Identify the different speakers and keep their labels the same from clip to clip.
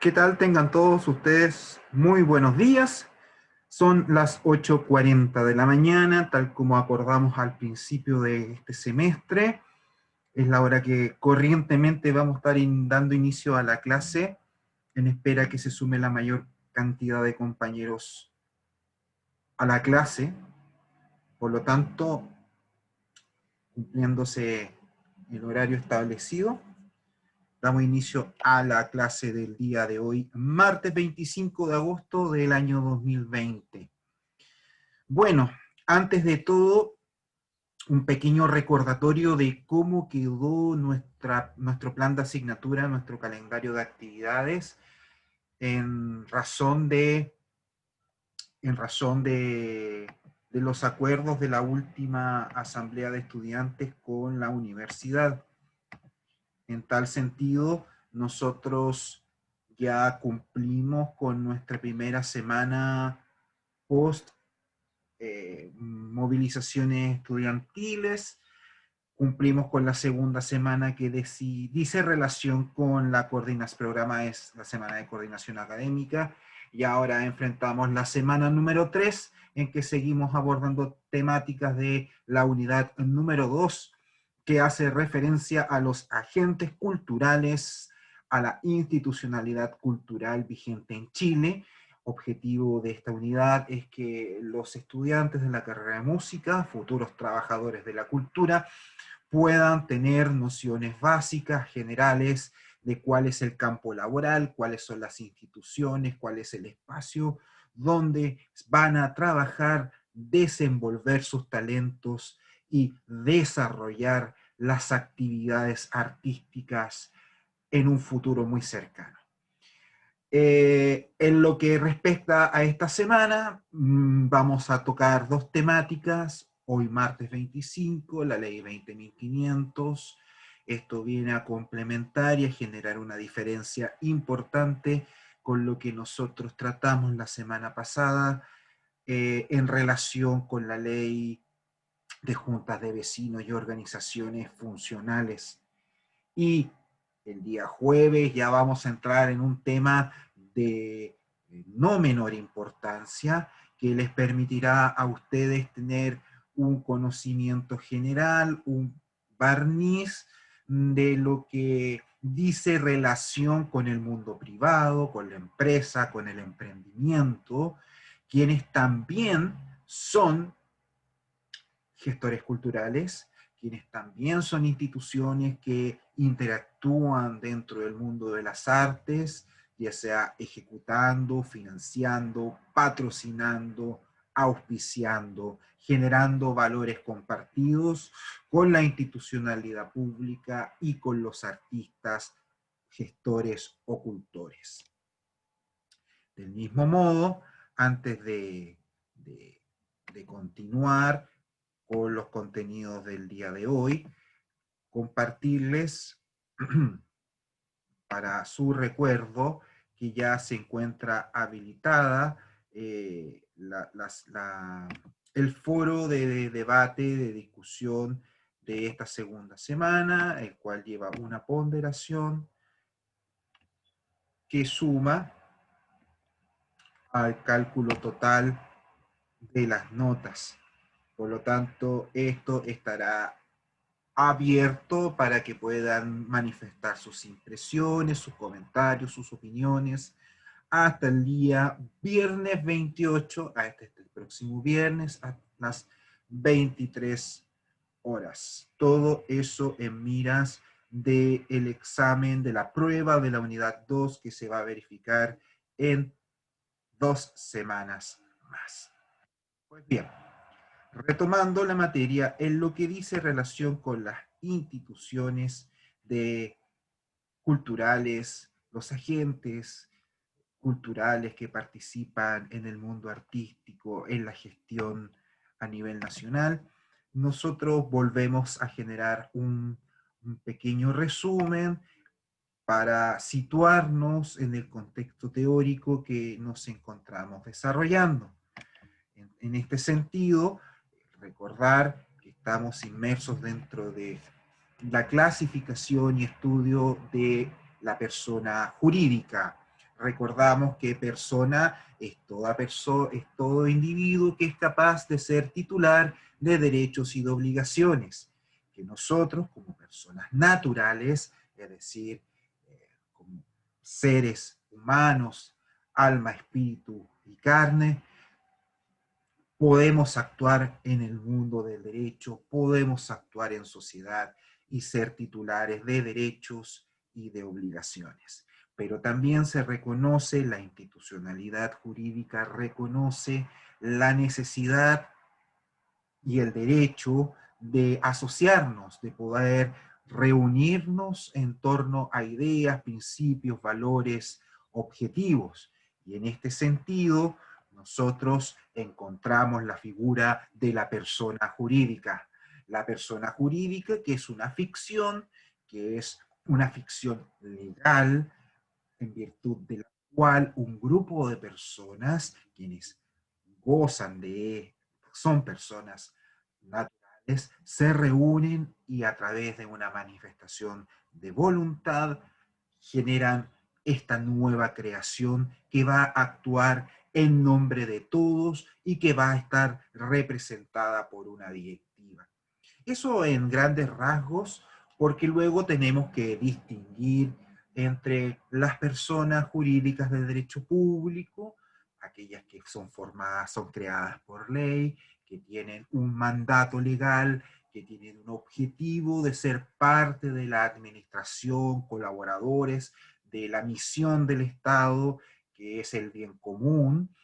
Speaker 1: ¿Qué tal? Tengan todos ustedes muy buenos días. Son las 8:40 de la mañana, tal como acordamos al principio de este semestre. Es la hora que corrientemente vamos a estar dando inicio a la clase, en espera que se sume la mayor cantidad de compañeros a la clase. Por lo tanto, cumpliéndose el horario establecido, damos inicio a la clase del día de hoy, martes 25 de agosto del año 2020. Bueno, antes de todo, un pequeño recordatorio de cómo quedó nuestro plan de asignatura, nuestro calendario de actividades, en razón de, de los acuerdos de la última asamblea de estudiantes con la universidad. En tal sentido, nosotros ya cumplimos con nuestra primera semana post movilizaciones estudiantiles, cumplimos con la segunda semana que dice relación con la coordinación, programa es la semana de coordinación académica, y ahora enfrentamos la semana número 3, en que seguimos abordando temáticas de la unidad número 2, que hace referencia a los agentes culturales, a la institucionalidad cultural vigente en Chile. Objetivo de esta unidad es que los estudiantes de la carrera de música, futuros trabajadores de la cultura, puedan tener nociones básicas, generales, de cuál es el campo laboral, cuáles son las instituciones, cuál es el espacio donde van a trabajar, desenvolver sus talentos y desarrollar las actividades artísticas en un futuro muy cercano. En lo que respecta a esta semana, vamos a tocar dos temáticas. Hoy martes 25, la ley 20.500. Esto viene a complementar y a generar una diferencia importante con lo que nosotros tratamos la semana pasada en relación con la ley de juntas de vecinos y organizaciones funcionales. Y el día jueves ya vamos a entrar en un tema de no menor importancia, que les permitirá a ustedes tener un conocimiento general, un barniz de lo que dice relación con el mundo privado, con la empresa, con el emprendimiento, quienes también son gestores culturales, quienes también son instituciones que interactúan dentro del mundo de las artes, ya sea ejecutando, financiando, patrocinando, auspiciando, generando valores compartidos con la institucionalidad pública y con los artistas, gestores o cultores. Del mismo modo, antes de continuar con los contenidos del día de hoy, compartirles para su recuerdo que ya se encuentra habilitada el foro de debate, de discusión de esta segunda semana, el cual lleva una ponderación que suma al cálculo total de las notas. Por lo tanto, esto estará abierto para que puedan manifestar sus impresiones, sus comentarios, sus opiniones, hasta el día viernes 28, este es el próximo viernes, a las 23 horas. Todo eso en miras del examen de la prueba de la unidad 2 que se va a verificar en 2 semanas más. Pues bien, retomando la materia, en lo que dice relación con las instituciones culturales, los agentes culturales que participan en el mundo artístico, en la gestión a nivel nacional, nosotros volvemos a generar un pequeño resumen para situarnos en el contexto teórico que nos encontramos desarrollando. En este sentido, recordar que estamos inmersos dentro de la clasificación y estudio de la persona jurídica, recordamos que persona es es todo individuo que es capaz de ser titular de derechos y de obligaciones, que nosotros como personas naturales, es decir, como seres humanos, alma, espíritu y carne, podemos actuar en el mundo del derecho, podemos actuar en sociedad y ser titulares de derechos y de obligaciones. Pero también se reconoce, la institucionalidad jurídica reconoce la necesidad y el derecho de asociarnos, de poder reunirnos en torno a ideas, principios, valores, objetivos. Y en este sentido, nosotros encontramos la figura de la persona jurídica. La persona jurídica, que es una ficción legal, en virtud de la cual un grupo de personas, quienes gozan de, son personas naturales, se reúnen y a través de una manifestación de voluntad generan esta nueva creación que va a actuar en nombre de todos y que va a estar representada por una directiva. Eso en grandes rasgos, porque luego tenemos que distinguir entre las personas jurídicas de derecho público, aquellas que son formadas, son creadas por ley, que tienen un mandato legal, que tienen un objetivo de ser parte de la administración, colaboradores de la misión del Estado, que es el bien común,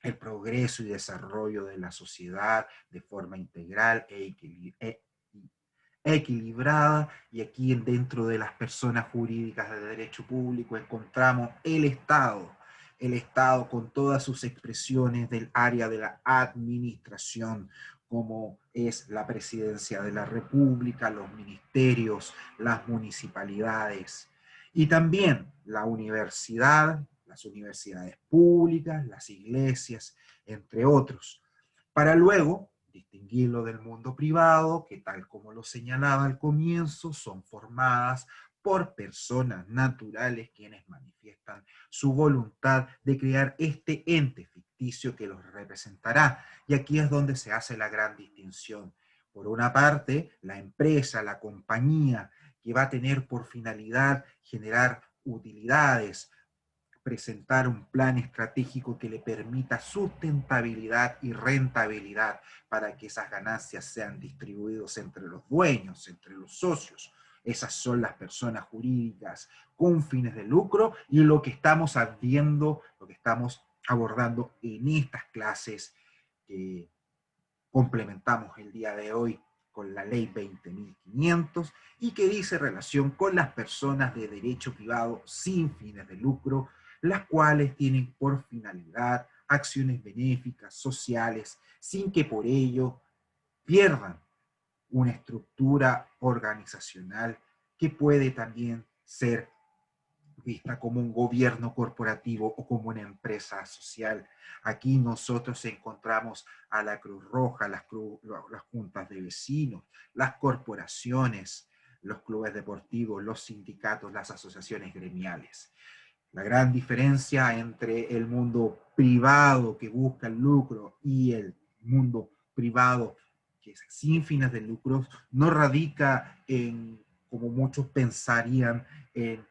Speaker 1: el progreso y desarrollo de la sociedad de forma integral equilibrada, y aquí dentro de las personas jurídicas de derecho público encontramos el Estado con todas sus expresiones del área de la administración, como es la presidencia de la República, los ministerios, las municipalidades, y también la universidad, las universidades públicas, las iglesias, entre otros, para luego distinguirlo del mundo privado, que tal como lo señalaba al comienzo, son formadas por personas naturales quienes manifiestan su voluntad de crear este ente ficticio que los representará. Y aquí es donde se hace la gran distinción. Por una parte, la empresa, la compañía, que va a tener por finalidad generar utilidades, presentar un plan estratégico que le permita sustentabilidad y rentabilidad para que esas ganancias sean distribuidas entre los dueños, entre los socios. Esas son las personas jurídicas con fines de lucro, y lo que estamos viendo, lo que estamos abordando en estas clases que complementamos el día de hoy con la ley 20.500 y que dice relación con las personas de derecho privado sin fines de lucro, las cuales tienen por finalidad acciones benéficas, sociales, sin que por ello pierdan una estructura organizacional que puede también ser vista como un gobierno corporativo o como una empresa social. Aquí nosotros encontramos a la Cruz Roja, las juntas de vecinos, las corporaciones, los clubes deportivos, los sindicatos, las asociaciones gremiales. La gran diferencia entre el mundo privado que busca el lucro y el mundo privado que es sin fines de lucro no radica en, como muchos pensarían, en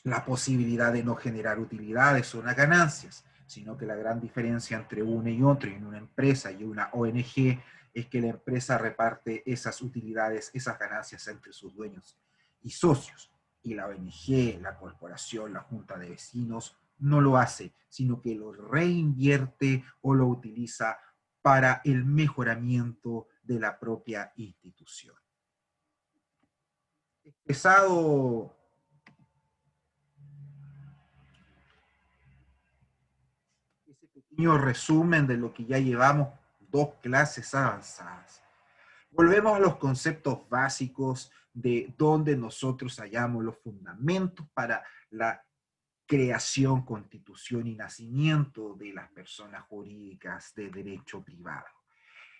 Speaker 1: la posibilidad de no generar utilidades o unas ganancias, sino que la gran diferencia entre una y otra, en una empresa y una ONG, es que la empresa reparte esas utilidades, esas ganancias entre sus dueños y socios. Y la ONG, la corporación, la junta de vecinos, no lo hace, sino que lo reinvierte o lo utiliza para el mejoramiento de la propia institución. Expresado ese pequeño resumen de lo que ya llevamos dos clases avanzadas, volvemos a los conceptos básicos de donde nosotros hallamos los fundamentos para la creación, constitución y nacimiento de las personas jurídicas de derecho privado.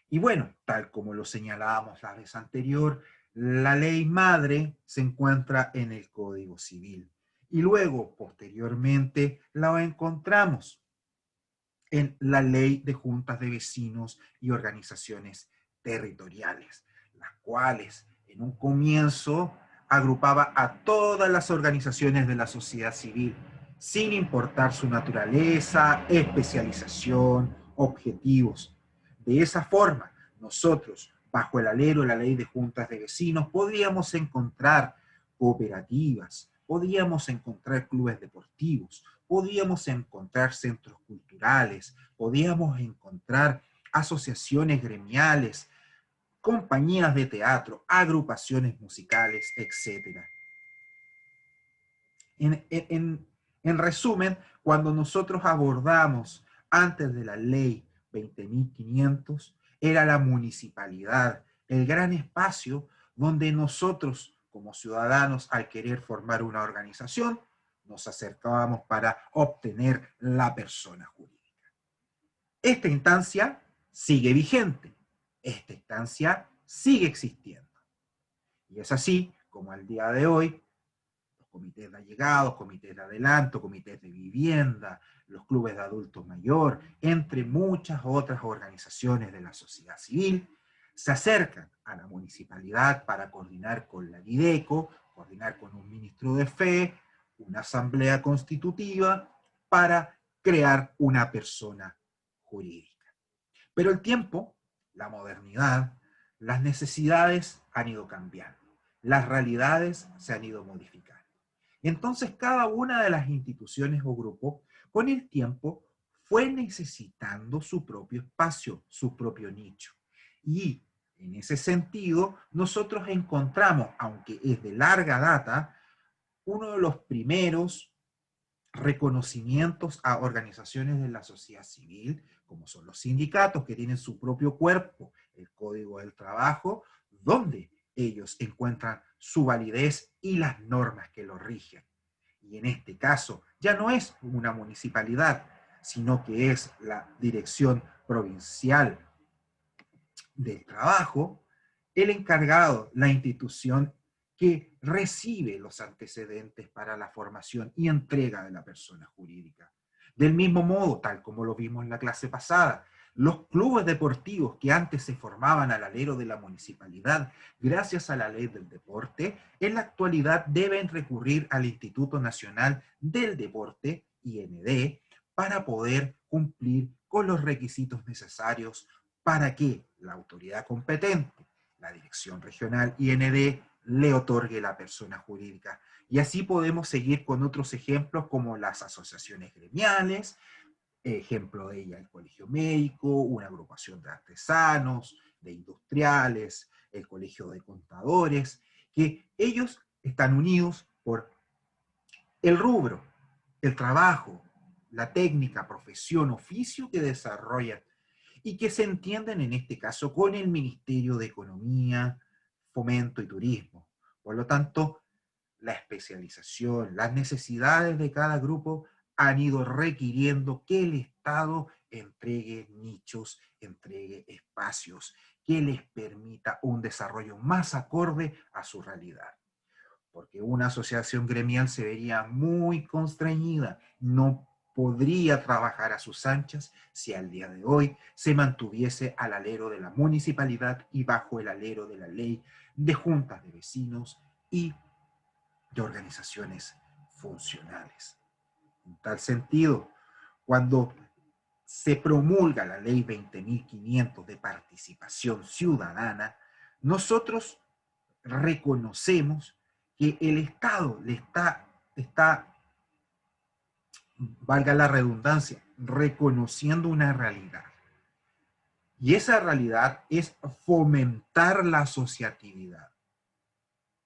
Speaker 1: Y bueno, tal como lo señalábamos la vez anterior, la ley madre se encuentra en el Código Civil. Y luego, posteriormente, la encontramos en la Ley de Juntas de Vecinos y Organizaciones Territoriales, las cuales en un comienzo agrupaba a todas las organizaciones de la sociedad civil, sin importar su naturaleza, especialización, objetivos. De esa forma, nosotros, bajo el alero de la Ley de Juntas de Vecinos, podríamos encontrar cooperativas, podíamos encontrar clubes deportivos, podíamos encontrar centros culturales, podíamos encontrar asociaciones gremiales, compañías de teatro, agrupaciones musicales, etc. En resumen, cuando nosotros abordamos antes de la ley 20.500, era la municipalidad, el gran espacio donde nosotros, como ciudadanos, al querer formar una organización, nos acercábamos para obtener la persona jurídica. Esta instancia sigue vigente, esta instancia sigue existiendo. Y es así como al día de hoy comités de allegados, comités de adelanto, comités de vivienda, los clubes de adultos mayor, entre muchas otras organizaciones de la sociedad civil, se acercan a la municipalidad para coordinar con la Videco, coordinar con un ministro de fe, una asamblea constitutiva, para crear una persona jurídica. Pero el tiempo, la modernidad, las necesidades han ido cambiando, las realidades se han ido modificando. Entonces, cada una de las instituciones o grupos, con el tiempo, fue necesitando su propio espacio, su propio nicho. Y en ese sentido, nosotros encontramos, aunque es de larga data, uno de los primeros reconocimientos a organizaciones de la sociedad civil, como son los sindicatos, que tienen su propio cuerpo, el Código del Trabajo, donde ellos encuentran su validez y las normas que lo rigen. Y en este caso ya no es una municipalidad, sino que es la Dirección Provincial del Trabajo, el encargado, la institución que recibe los antecedentes para la formación y entrega de la persona jurídica. Del mismo modo, tal como lo vimos en la clase pasada, los clubes deportivos que antes se formaban al alero de la municipalidad, gracias a la ley del deporte, en la actualidad deben recurrir al Instituto Nacional del Deporte, IND, para poder cumplir con los requisitos necesarios para que la autoridad competente, la Dirección Regional IND, le otorgue la persona jurídica. Y así podemos seguir con otros ejemplos como las asociaciones gremiales, ejemplo de ella el Colegio Médico, una agrupación de artesanos, de industriales, el Colegio de Contadores, que ellos están unidos por el rubro, el trabajo, la técnica, profesión, oficio que desarrollan y que se entienden en este caso con el Ministerio de Economía, Fomento y Turismo. Por lo tanto, la especialización, las necesidades de cada grupo han ido requiriendo que el Estado entregue nichos, entregue espacios que les permita un desarrollo más acorde a su realidad. Porque una asociación gremial se vería muy constreñida, no podría trabajar a sus anchas si al día de hoy se mantuviese al alero de la municipalidad y bajo el alero de la ley de juntas de vecinos y de organizaciones funcionales. En tal sentido, cuando se promulga la ley 20.500 de participación ciudadana, nosotros reconocemos que el Estado le está, valga la redundancia, reconociendo una realidad. Y esa realidad es fomentar la asociatividad.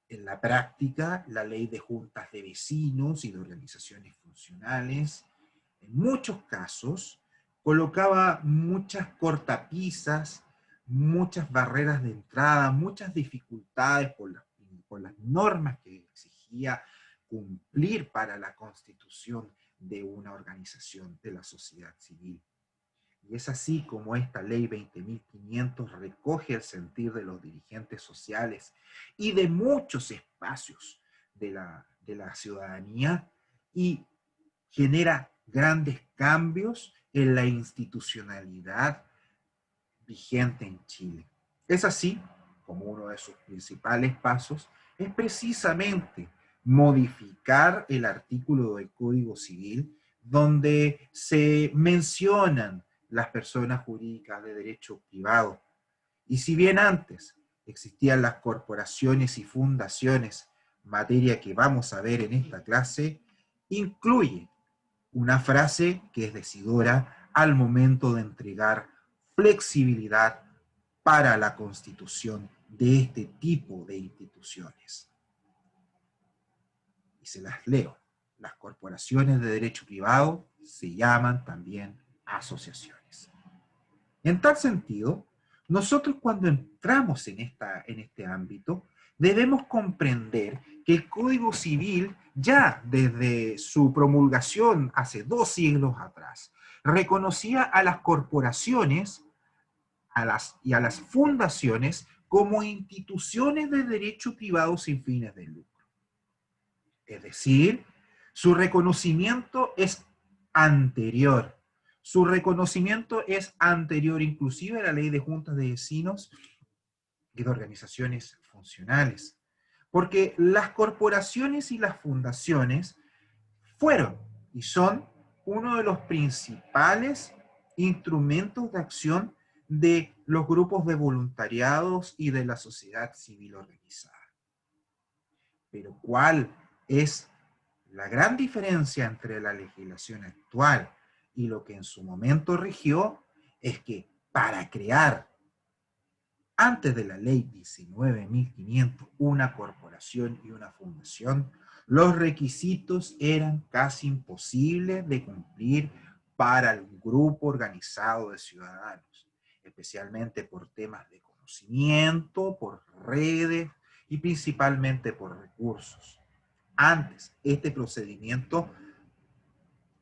Speaker 1: En la práctica, la ley de juntas de vecinos y de organizaciones funcionales, en muchos casos, colocaba muchas cortapisas, muchas barreras de entrada, muchas dificultades por las normas que exigía cumplir para la constitución de una organización de la sociedad civil. Y es así como esta ley 20.500 recoge el sentir de los dirigentes sociales y de muchos espacios de la ciudadanía y genera grandes cambios en la institucionalidad vigente en Chile. Es así como uno de sus principales pasos es precisamente modificar el artículo del Código Civil donde se mencionan las personas jurídicas de derecho privado. Y si bien antes existían las corporaciones y fundaciones, materia que vamos a ver en esta clase, incluye una frase que es decidora al momento de entregar flexibilidad para la constitución de este tipo de instituciones. Y se las leo. Las corporaciones de derecho privado se llaman también asociaciones. En tal sentido, nosotros cuando entramos en este ámbito, debemos comprender que el Código Civil, ya desde su promulgación hace 2 siglos atrás, reconocía a las corporaciones y a las fundaciones como instituciones de derecho privado sin fines de lucro. Es decir, su reconocimiento es anterior. Su reconocimiento es anterior inclusive a la ley de juntas de vecinos y de organizaciones funcionales. Porque las corporaciones y las fundaciones fueron y son uno de los principales instrumentos de acción de los grupos de voluntariados y de la sociedad civil organizada. Pero ¿cuál es la gran diferencia entre la legislación actual y lo que en su momento rigió? Es que para crear, antes de la ley 19.500, una corporación y una fundación, los requisitos eran casi imposibles de cumplir para el grupo organizado de ciudadanos, especialmente por temas de conocimiento, por redes y principalmente por recursos. Antes, este procedimiento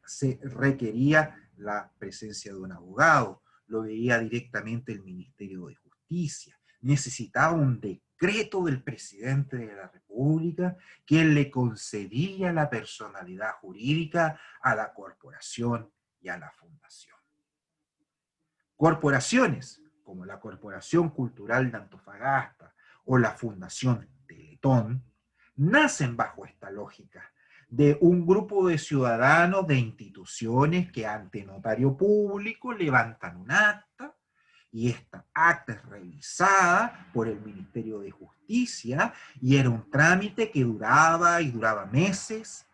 Speaker 1: se requería la presencia de un abogado, lo veía directamente el Ministerio de Justicia, necesitaba un decreto del presidente de la República que le concedía la personalidad jurídica a la corporación y a la fundación. Corporaciones como la Corporación Cultural de Antofagasta o la Fundación Teletón nacen bajo esta lógica de un grupo de ciudadanos de instituciones que ante notario público levantan un acta y esta acta es revisada por el Ministerio de Justicia y era un trámite que duraba meses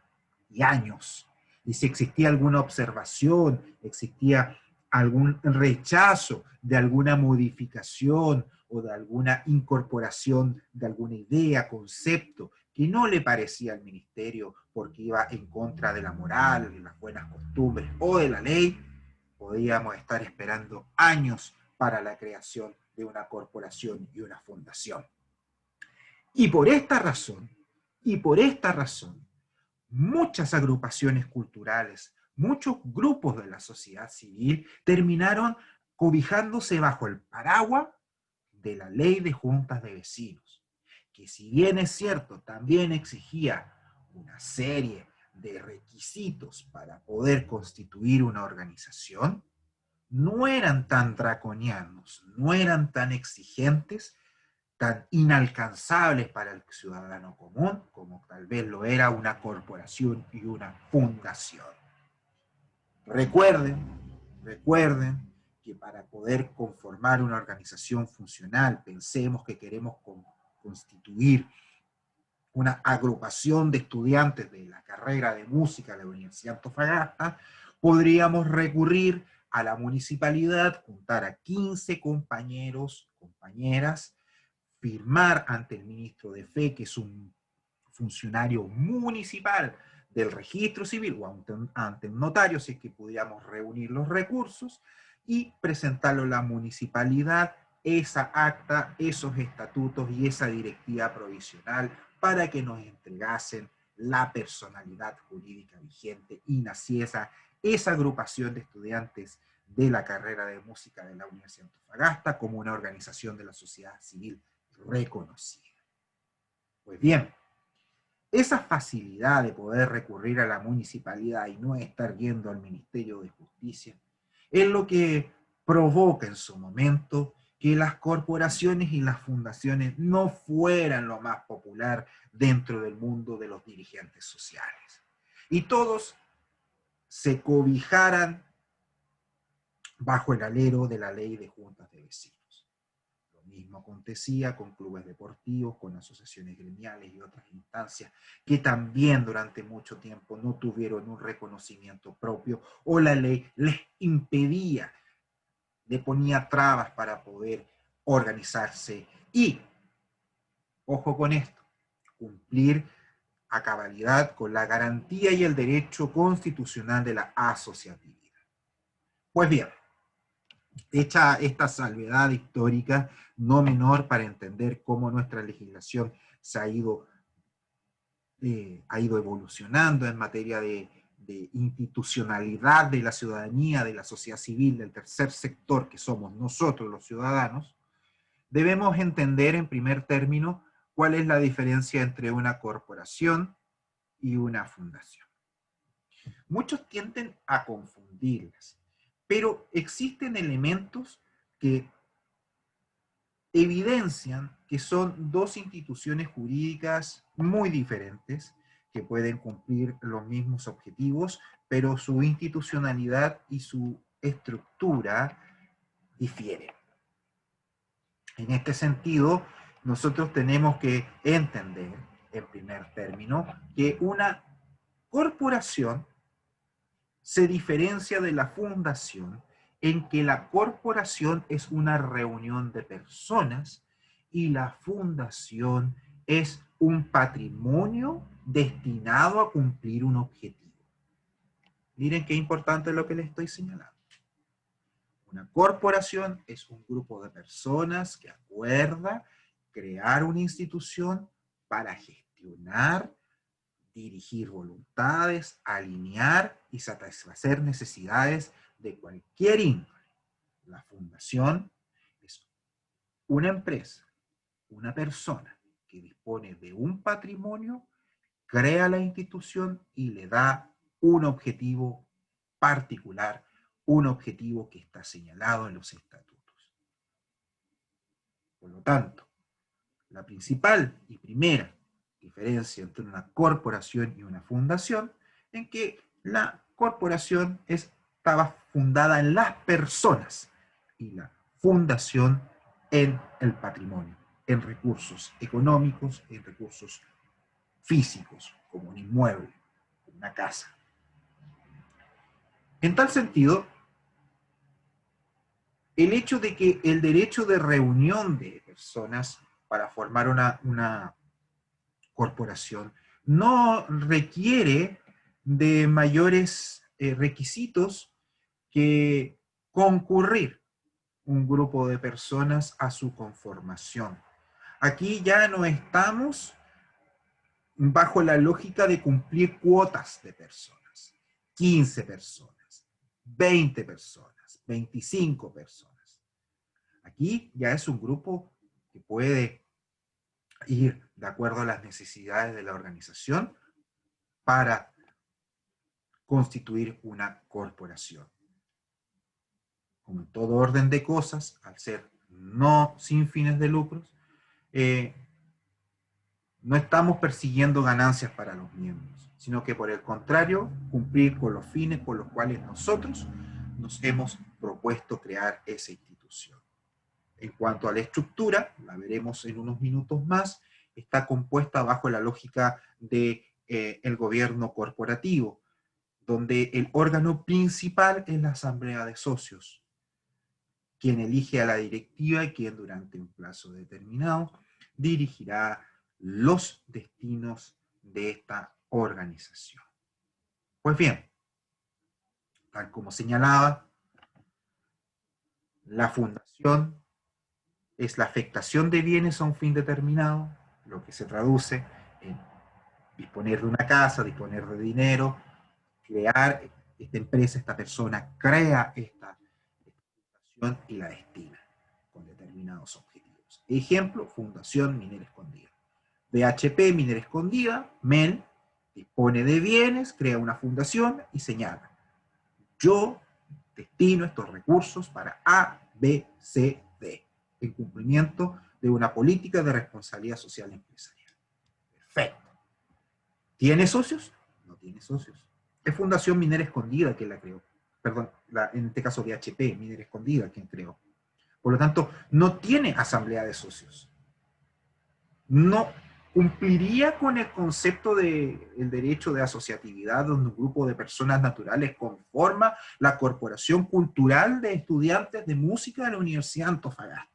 Speaker 1: y años. Y si existía alguna observación, existía algún rechazo de alguna modificación o de alguna incorporación de alguna idea, concepto, que no le parecía al ministerio porque iba en contra de la moral, de las buenas costumbres o de la ley, podíamos estar esperando años para la creación de una corporación y una fundación. Y por esta razón, muchas agrupaciones culturales, muchos grupos de la sociedad civil terminaron cobijándose bajo el paraguas de la ley de juntas de vecinos, que si bien es cierto, también exigía una serie de requisitos para poder constituir una organización, no eran tan draconianos, no eran tan exigentes, tan inalcanzables para el ciudadano común como tal vez lo era una corporación y una fundación. Recuerden que para poder conformar una organización funcional, pensemos que queremos constituir una agrupación de estudiantes de la carrera de música de la Universidad de Antofagasta, podríamos recurrir a la municipalidad, juntar a 15 compañeros, compañeras, firmar ante el ministro de Fe, que es un funcionario municipal del registro civil, o ante un notario, si es que pudiéramos reunir los recursos, y presentarlo a la municipalidad, esa acta, esos estatutos y esa directiva provisional para que nos entregasen la personalidad jurídica vigente y naciese esa agrupación de estudiantes de la carrera de música de la Universidad de Antofagasta como una organización de la sociedad civil reconocida. Pues bien, esa facilidad de poder recurrir a la municipalidad y no estar yendo al Ministerio de Justicia es lo que provoca en su momento que las corporaciones y las fundaciones no fueran lo más popular dentro del mundo de los dirigentes sociales. Y todos se cobijaran bajo el alero de la ley de juntas de vecinos. Lo mismo acontecía con clubes deportivos, con asociaciones gremiales y otras instancias que también durante mucho tiempo no tuvieron un reconocimiento propio o la ley les impedía, le ponía trabas para poder organizarse y, ojo con esto, cumplir a cabalidad con la garantía y el derecho constitucional de la asociatividad. Pues bien, hecha esta salvedad histórica, no menor para entender cómo nuestra legislación se ha ido evolucionando en materia de institucionalidad de la ciudadanía, de la sociedad civil, del tercer sector, que somos nosotros los ciudadanos, debemos entender en primer término cuál es la diferencia entre una corporación y una fundación. Muchos tienden a confundirlas, pero existen elementos que evidencian que son dos instituciones jurídicas muy diferentes, que pueden cumplir los mismos objetivos, pero su institucionalidad y su estructura difieren. En este sentido, nosotros tenemos que entender, en primer término, que una corporación se diferencia de la fundación en que la corporación es una reunión de personas y la fundación es un patrimonio destinado a cumplir un objetivo. Miren qué importante es lo que les estoy señalando. Una corporación es un grupo de personas que acuerda crear una institución para gestionar, dirigir voluntades, alinear y satisfacer necesidades de cualquier índole. La fundación es una empresa, una persona que dispone de un patrimonio, crea la institución y le da un objetivo particular, un objetivo que está señalado en los estatutos. Por lo tanto, la principal y primera diferencia entre una corporación y una fundación, en que la corporación estaba fundada en las personas y la fundación en el patrimonio, en recursos económicos, en recursos físicos, como un inmueble, una casa. En tal sentido, el hecho de que el derecho de reunión de personas para formar una corporación no requiere de mayores requisitos que concurrir un grupo de personas a su conformación. Aquí ya no estamos bajo la lógica de cumplir cuotas de personas. 15 personas, 20 personas, 25 personas. Aquí ya es un grupo que puede ir de acuerdo a las necesidades de la organización para constituir una corporación. Como en todo orden de cosas, al ser no sin fines de lucros, no estamos persiguiendo ganancias para los miembros, sino que por el contrario, cumplir con los fines por los cuales nosotros nos hemos propuesto crear esa institución. En cuanto a la estructura, la veremos en unos minutos más, está compuesta bajo la lógica de el gobierno corporativo, donde el órgano principal es la asamblea de socios, quien elige a la directiva y quien durante un plazo determinado dirigirá los destinos de esta organización. Pues bien, tal como señalaba, la fundación es la afectación de bienes a un fin determinado, lo que se traduce en disponer de una casa, disponer de dinero, crear esta empresa, esta persona crea esta fundación y la destina con determinados objetivos. Ejemplo, Fundación Minera Escondida. BHP, Minera Escondida, MEN, dispone de bienes, crea una fundación y señala: yo destino estos recursos para A, B, C, D, en cumplimiento de una política de responsabilidad social empresarial. Perfecto. ¿Tiene socios? No tiene socios. Es Fundación Minera Escondida quien la creó. Perdón, en este caso BHP, Minera Escondida, quien creó. Por lo tanto, no tiene asamblea de socios. No cumpliría con el concepto del derecho de asociatividad, donde un grupo de personas naturales conforma la Corporación Cultural de Estudiantes de Música de la Universidad de Antofagasta.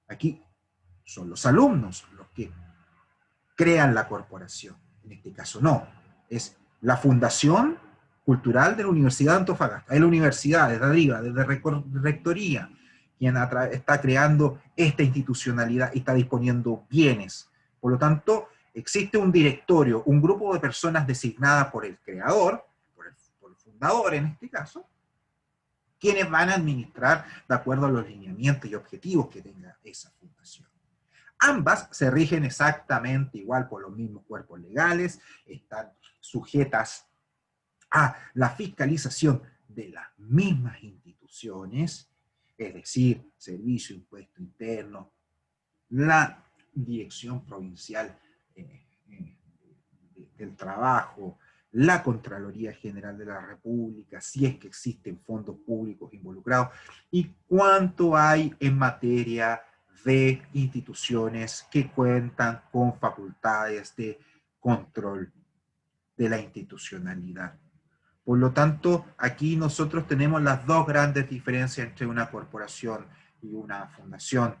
Speaker 1: Aquí son los alumnos los que crean la corporación. En este caso no, es la Fundación Cultural de la Universidad de Antofagasta. Es la universidad, desde arriba, desde rectoría, quien está creando esta institucionalidad y está disponiendo bienes. Por lo tanto, existe un directorio, un grupo de personas designadas por el creador, por el fundador en este caso, quienes van a administrar de acuerdo a los lineamientos y objetivos que tenga esa fundación. Ambas se rigen exactamente igual por los mismos cuerpos legales, están sujetas a la fiscalización de las mismas instituciones, es decir, Servicio Impuesto Interno, la Dirección Provincial del Trabajo, la Contraloría General de la República, si es que existen fondos públicos involucrados, y cuánto hay en materia de instituciones que cuentan con facultades de control de la institucionalidad. Por lo tanto, aquí nosotros tenemos las dos grandes diferencias entre una corporación y una fundación.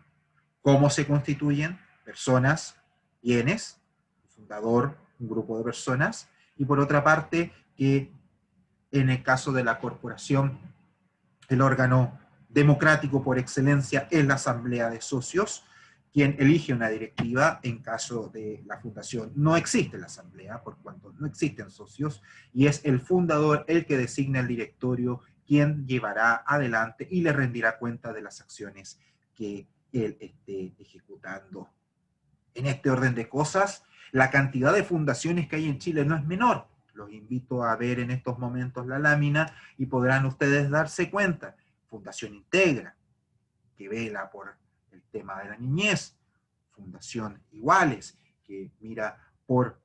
Speaker 1: ¿Cómo se constituyen? Personas, bienes, fundador, un grupo de personas, y por otra parte, que en el caso de la corporación, el órgano democrático por excelencia es la asamblea de socios, quien elige una directiva. En caso de la fundación no existe la asamblea, por cuanto no existen socios, y es el fundador el que designa el directorio, quien llevará adelante y le rendirá cuenta de las acciones que él esté ejecutando. En este orden de cosas, la cantidad de fundaciones que hay en Chile no es menor. Los invito a ver en estos momentos la lámina y podrán ustedes darse cuenta. Fundación Integra, que vela por el tema de la niñez. Fundación Iguales, que mira por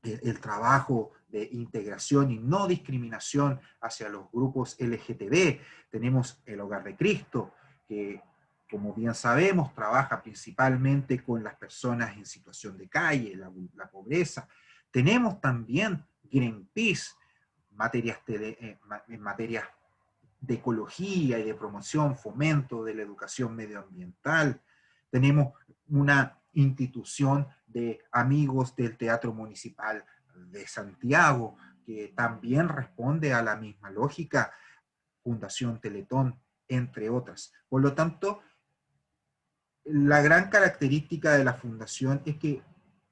Speaker 1: el trabajo de integración y no discriminación hacia los grupos LGTB. Tenemos el Hogar de Cristo, que, como bien sabemos, trabaja principalmente con las personas en situación de calle, la pobreza. Tenemos también Greenpeace, en materias de ecología y de promoción, fomento de la educación medioambiental. Tenemos una institución de amigos del Teatro Municipal de Santiago, que también responde a la misma lógica, Fundación Teletón, entre otras. Por lo tanto, la gran característica de la fundación es que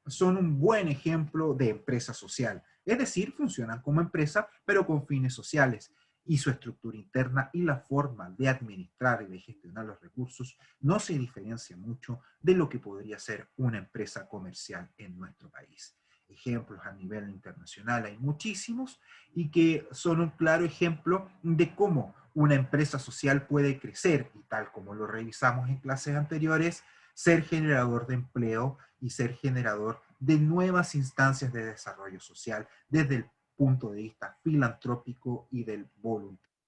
Speaker 1: son un buen ejemplo de empresa social, es decir, funcionan como empresa, pero con fines sociales, y su estructura interna y la forma de administrar y de gestionar los recursos no se diferencia mucho de lo que podría ser una empresa comercial en nuestro país. Ejemplos a nivel internacional hay muchísimos, y que son un claro ejemplo de cómo una empresa social puede crecer y, tal como lo revisamos en clases anteriores, ser generador de empleo y ser generador de nuevas instancias de desarrollo social desde el punto de vista filantrópico y del voluntariado.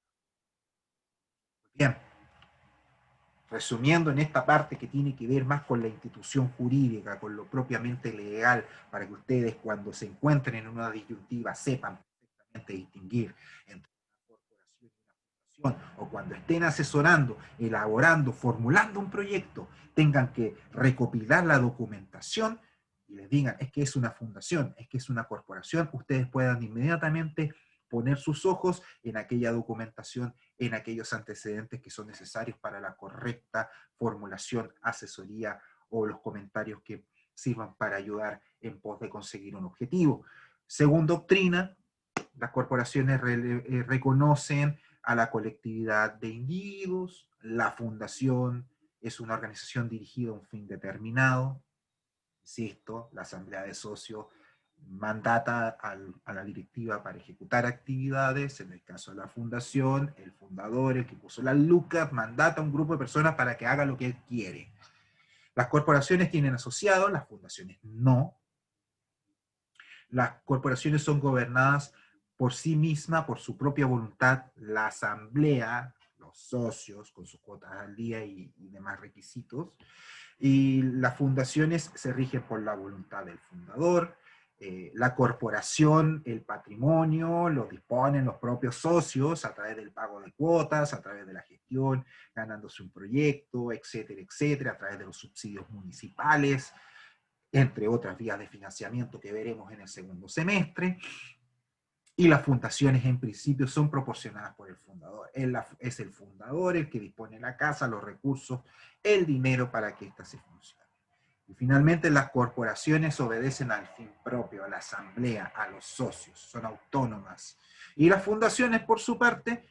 Speaker 1: Bien, resumiendo en esta parte que tiene que ver más con la institución jurídica, con lo propiamente legal, para que ustedes, cuando se encuentren en una disyuntiva, sepan perfectamente distinguir entre una corporación y una fundación, o cuando estén asesorando, elaborando, formulando un proyecto, tengan que recopilar la documentación y les digan: es que es una fundación, es que es una corporación, ustedes puedan inmediatamente poner sus ojos en aquella documentación, en aquellos antecedentes que son necesarios para la correcta formulación, asesoría o los comentarios que sirvan para ayudar en pos de conseguir un objetivo. Según doctrina, las corporaciones reconocen a la colectividad de individuos, la fundación es una organización dirigida a un fin determinado, Insisto, la asamblea de socios mandata a la directiva para ejecutar actividades. En el caso de la fundación, el fundador, el que puso las lucas, mandata a un grupo de personas para que haga lo que él quiere. Las corporaciones tienen asociados, las fundaciones no. Las corporaciones son gobernadas por sí mismas, por su propia voluntad. La asamblea, los socios, con sus cuotas al día y demás requisitos. Y las fundaciones se rigen por la voluntad del fundador. La corporación, el patrimonio, lo disponen los propios socios a través del pago de cuotas, a través de la gestión, ganándose un proyecto, etcétera, etcétera, a través de los subsidios municipales, entre otras vías de financiamiento que veremos en el segundo semestre. Y las fundaciones en principio son proporcionadas por el fundador. Es el fundador el que dispone la casa, los recursos, el dinero para que ésta se funcione. Y finalmente las corporaciones obedecen al fin propio, a la asamblea, a los socios, son autónomas. Y las fundaciones, por su parte,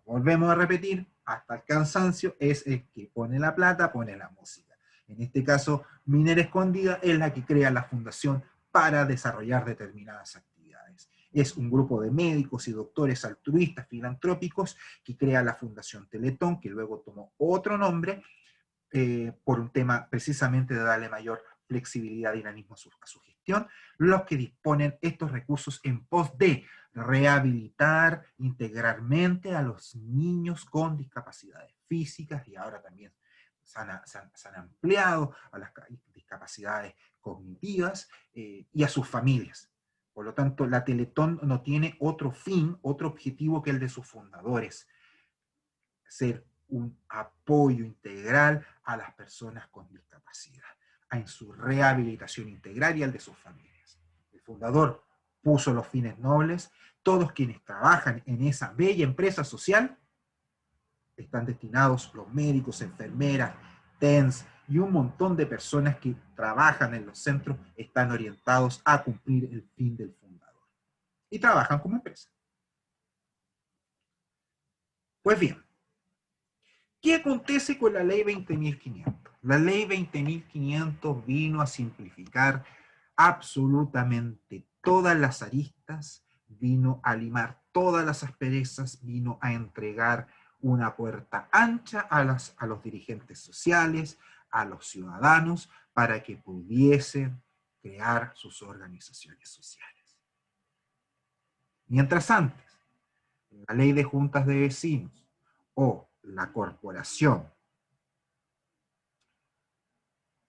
Speaker 1: volvemos a repetir, hasta el cansancio, es el que pone la plata, pone la música. En este caso, Minera Escondida es la que crea la fundación para desarrollar determinadas actividades. Es un grupo de médicos y doctores altruistas, filantrópicos, que crea la Fundación Teletón, que luego tomó otro nombre, por un tema precisamente de darle mayor flexibilidad y dinamismo a su gestión, los que disponen estos recursos en pos de rehabilitar integralmente a los niños con discapacidades físicas, y ahora también se han ampliado a las discapacidades cognitivas, y a sus familias. Por lo tanto, la Teletón no tiene otro fin, otro objetivo que el de sus fundadores: ser un apoyo integral a las personas con discapacidad, en su rehabilitación integral y al de sus familias. El fundador puso los fines nobles. Todos quienes trabajan en esa bella empresa social están destinados, los médicos, enfermeras, TENS y un montón de personas que trabajan en los centros están orientados a cumplir el fin del fundador. Y trabajan como empresa. Pues bien, ¿qué acontece con la ley 20.500? La ley 20.500 vino a simplificar absolutamente todas las aristas, vino a limar todas las asperezas, vino a entregar una puerta ancha a los dirigentes sociales, a los ciudadanos, para que pudiesen crear sus organizaciones sociales. Mientras antes, la ley de juntas de vecinos o la corporación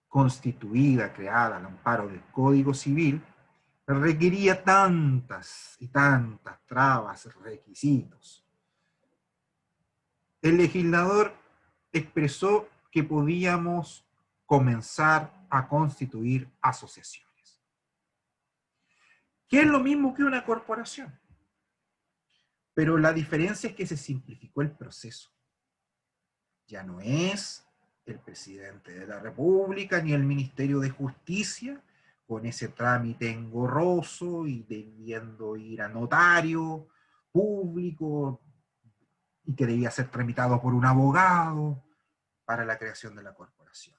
Speaker 1: constituida, creada al amparo del Código Civil, requería tantas y tantas trabas, requisitos. El legislador expresó que podíamos comenzar a constituir asociaciones, que es lo mismo que una corporación. Pero la diferencia es que se simplificó el proceso. Ya no es el presidente de la República ni el Ministerio de Justicia con ese trámite engorroso y debiendo ir a notario público y que debía ser tramitado por un abogado para la creación de la corporación.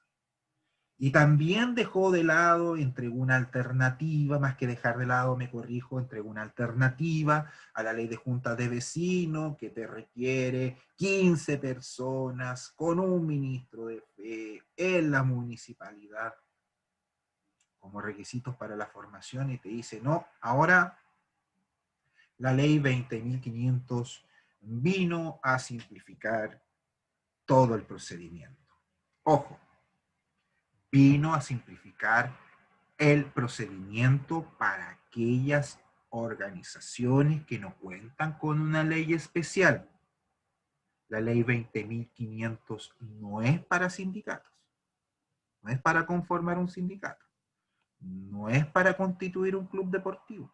Speaker 1: Y también dejó de lado, entregó una alternativa, más que dejar de lado, me corrijo, entregó una alternativa a la ley de juntas de vecinos que te requiere 15 personas con un ministro de fe en la municipalidad como requisitos para la formación, y te dice, no, ahora la ley 20.500 vino a simplificar todo el procedimiento. Ojo, vino a simplificar el procedimiento para aquellas organizaciones que no cuentan con una ley especial. La ley 20.500 no es para sindicatos, no es para conformar un sindicato, no es para constituir un club deportivo,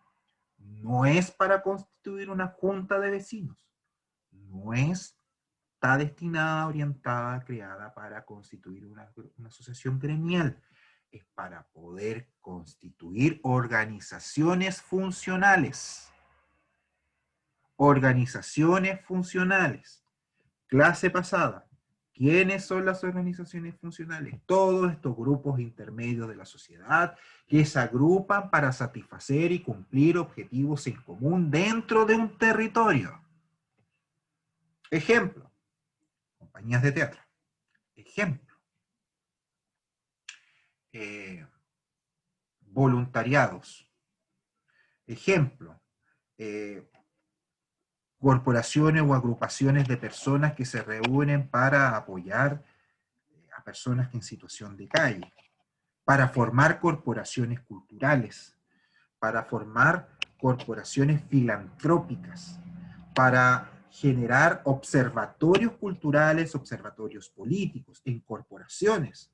Speaker 1: no es para constituir una junta de vecinos, no está destinada, orientada, creada para constituir una asociación gremial. Es para poder constituir organizaciones funcionales. Organizaciones funcionales. Clase pasada, ¿Quiénes son las organizaciones funcionales? Todos estos grupos intermedios de la sociedad que se agrupan para satisfacer y cumplir objetivos en común dentro de un territorio. Ejemplo, compañías de teatro. Ejemplo, voluntariados. Ejemplo, corporaciones o agrupaciones de personas que se reúnen para apoyar a personas en situación de calle, para formar corporaciones culturales, para formar corporaciones filantrópicas, para generar observatorios culturales, observatorios políticos, en corporaciones,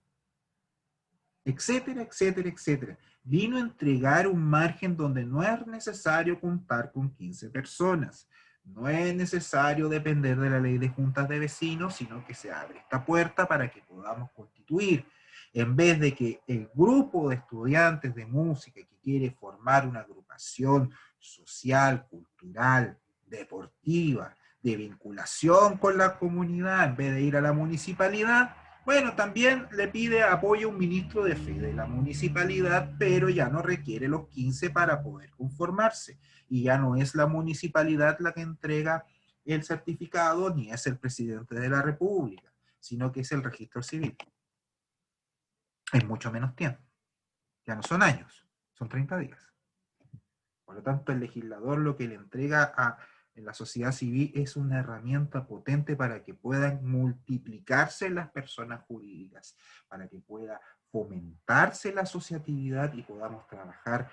Speaker 1: etcétera, etcétera, etcétera. Vino a entregar un margen donde no es necesario contar con 15 personas. No es necesario depender de la ley de juntas de vecinos, sino que se abre esta puerta para que podamos constituir. En vez de que el grupo de estudiantes de música que quiere formar una agrupación social, cultural, deportiva, de vinculación con la comunidad, en vez de ir a la municipalidad, bueno, también le pide apoyo a un ministro de fe de la municipalidad, pero ya no requiere los 15 para poder conformarse. Y ya no es la municipalidad la que entrega el certificado, ni es el presidente de la República, sino que es el registro civil. Es mucho menos tiempo. Ya no son años, son 30 días. Por lo tanto, el legislador lo que le entrega a la sociedad civil es una herramienta potente para que puedan multiplicarse las personas jurídicas, para que pueda fomentarse la asociatividad y podamos trabajar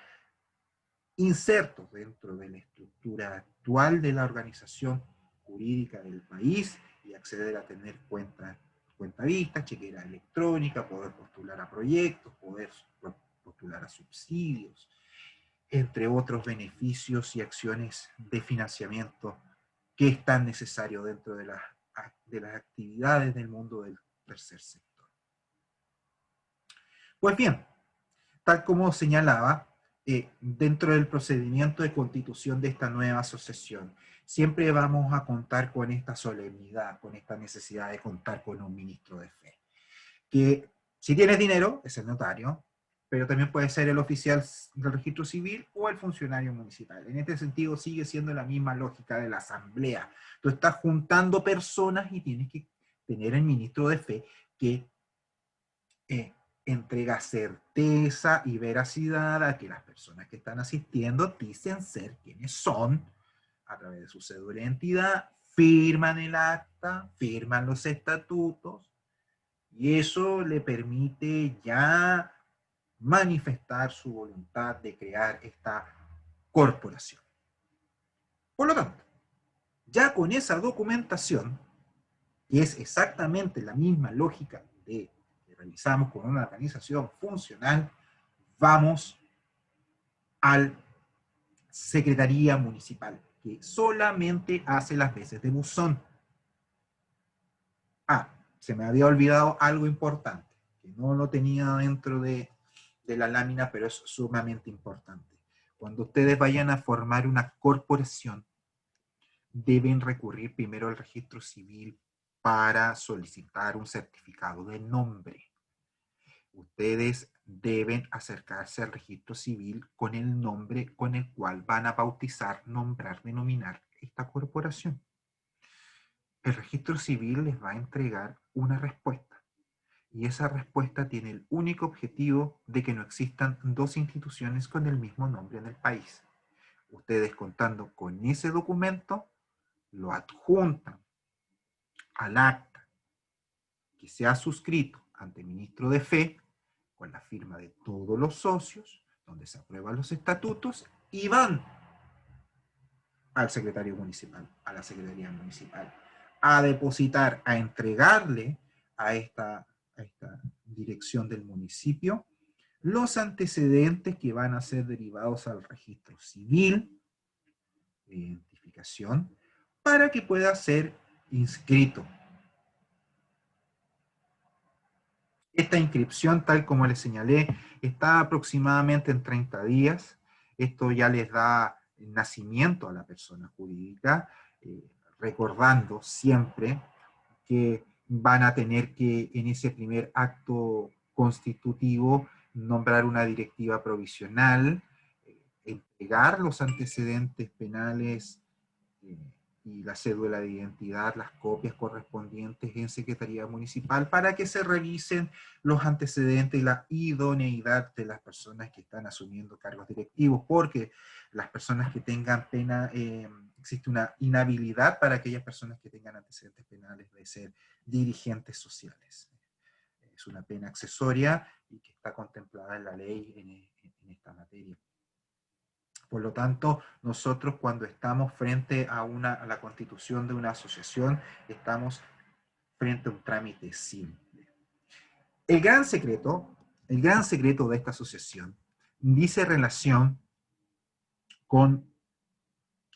Speaker 1: insertos dentro de la estructura actual de la organización jurídica del país y acceder a tener cuenta vista, chequera electrónica, poder postular a proyectos, poder postular a subsidios, entre otros beneficios y acciones de financiamiento que es tan necesario dentro de las actividades del mundo del tercer sector. Pues bien, tal como señalaba, dentro del procedimiento de constitución de esta nueva asociación, siempre vamos a contar con esta solemnidad, con esta necesidad de contar con un ministro de fe, que si tienes dinero, es el notario, pero también puede ser el oficial del registro civil o el funcionario municipal. En este sentido sigue siendo la misma lógica de la asamblea. Tú estás juntando personas y tienes que tener el ministro de fe que entrega certeza y veracidad a que las personas que están asistiendo dicen ser quienes son a través de su cédula de identidad, firman el acta, firman los estatutos, y eso le permite ya manifestar su voluntad de crear esta corporación. Por lo tanto, ya con esa documentación, que es exactamente la misma lógica de que realizamos con una organización funcional, vamos a la Secretaría Municipal, que solamente hace las veces de buzón. Ah, se me había olvidado algo importante, que no lo tenía dentro de la lámina, pero es sumamente importante. Cuando ustedes vayan a formar una corporación, deben recurrir primero al registro civil para solicitar un certificado de nombre. Ustedes deben acercarse al registro civil con el nombre con el cual van a bautizar, nombrar, denominar esta corporación. El registro civil les va a entregar una respuesta. Y esa respuesta tiene el único objetivo de que no existan dos instituciones con el mismo nombre en el país. Ustedes, contando con ese documento, lo adjuntan al acta que se ha suscrito ante el ministro de fe, con la firma de todos los socios, donde se aprueban los estatutos, y van al secretario municipal, a la secretaría municipal, a depositar, a entregarle a esta dirección del municipio los antecedentes que van a ser derivados al registro civil de identificación para que pueda ser inscrito. Esta inscripción, tal como les señalé, está aproximadamente en 30 días. Esto ya les da nacimiento a la persona jurídica, recordando siempre que van a tener que, en ese primer acto constitutivo, nombrar una directiva provisional, entregar los antecedentes penales y la cédula de identidad, las copias correspondientes en Secretaría Municipal para que se revisen los antecedentes y la idoneidad de las personas que están asumiendo cargos directivos, porque las personas que tengan pena, existe una inhabilidad para aquellas personas que tengan antecedentes penales de ser dirigentes sociales. Es una pena accesoria y que está contemplada en la ley en esta materia. Por lo tanto, nosotros cuando estamos frente a la constitución de una asociación, estamos frente a un trámite simple. El gran secreto de esta asociación dice relación con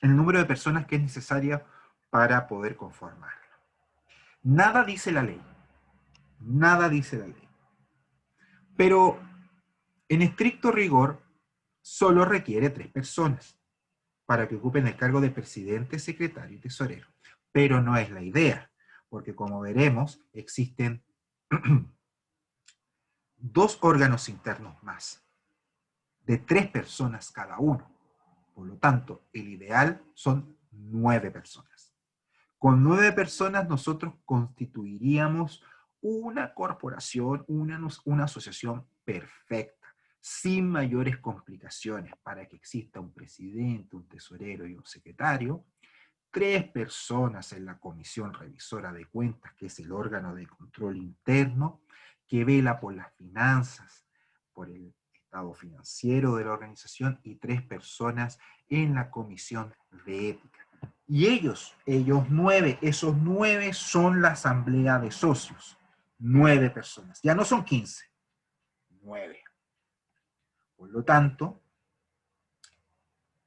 Speaker 1: el número de personas que es necesaria para poder conformarlo. Nada dice la ley, nada dice la ley. Pero en estricto rigor, solo requiere 3 personas para que ocupen el cargo de presidente, secretario y tesorero. Pero no es la idea, porque como veremos, existen 2 órganos internos más, de 3 personas cada uno. Por lo tanto, el ideal son 9 personas. Con 9 personas nosotros constituiríamos una corporación, una asociación perfecta, sin mayores complicaciones, para que exista un presidente, un tesorero y un secretario, 3 personas en la comisión revisora de cuentas, que es el órgano de control interno, que vela por las finanzas, por el estado financiero de la organización, y 3 personas en la comisión de ética. Y ellos 9, esos 9 son la asamblea de socios. 9 personas, ya no son 15, 9. Por lo tanto,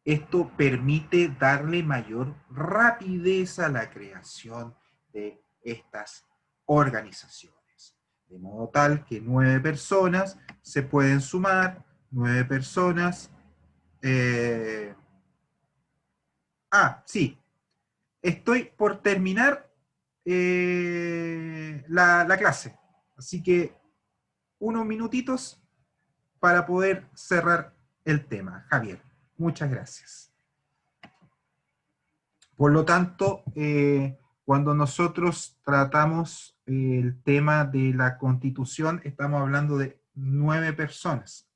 Speaker 1: esto permite darle mayor rapidez a la creación de estas organizaciones. De modo tal que 9 personas se pueden sumar, 9 personas... sí, estoy por terminar la clase, así que unos minutitos para poder cerrar el tema. Javier, muchas gracias. Por lo tanto, cuando nosotros tratamos el tema de la Constitución, estamos hablando de 9 personas.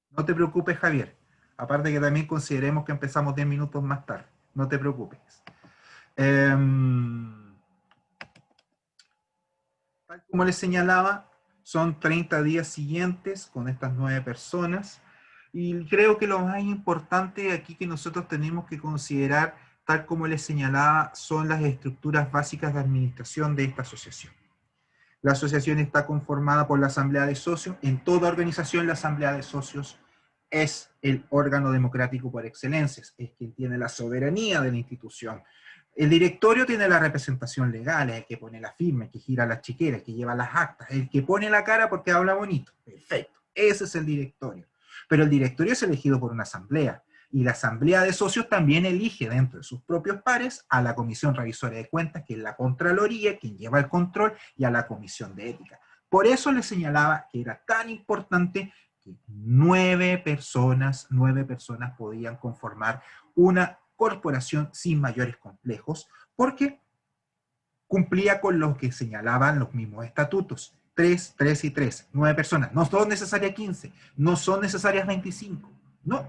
Speaker 1: No te preocupes, Javier. Aparte que también consideremos que empezamos 10 minutos más tarde. No te preocupes. Tal como les señalaba, son 30 días siguientes con estas 9 personas. Y creo que lo más importante aquí que nosotros tenemos que considerar, tal como les señalaba, son las estructuras básicas de administración de esta asociación. La asociación está conformada por la Asamblea de Socios. En toda organización, la Asamblea de Socios es el órgano democrático por excelencia, es quien tiene la soberanía de la institución. El directorio tiene la representación legal, es el que pone la firma, el que gira las chiqueras, el que lleva las actas, el que pone la cara porque habla bonito. Perfecto, ese es el directorio. Pero el directorio es elegido por una asamblea, y la asamblea de socios también elige dentro de sus propios pares a la comisión revisora de cuentas, que es la Contraloría, quien lleva el control, y a la comisión de ética. Por eso les señalaba que era tan importante que 9 personas podían conformar una corporación sin mayores complejos, porque cumplía con lo que señalaban los mismos estatutos. 3, 3 y 3, 9 personas. No son necesarias 15, no son necesarias 25, no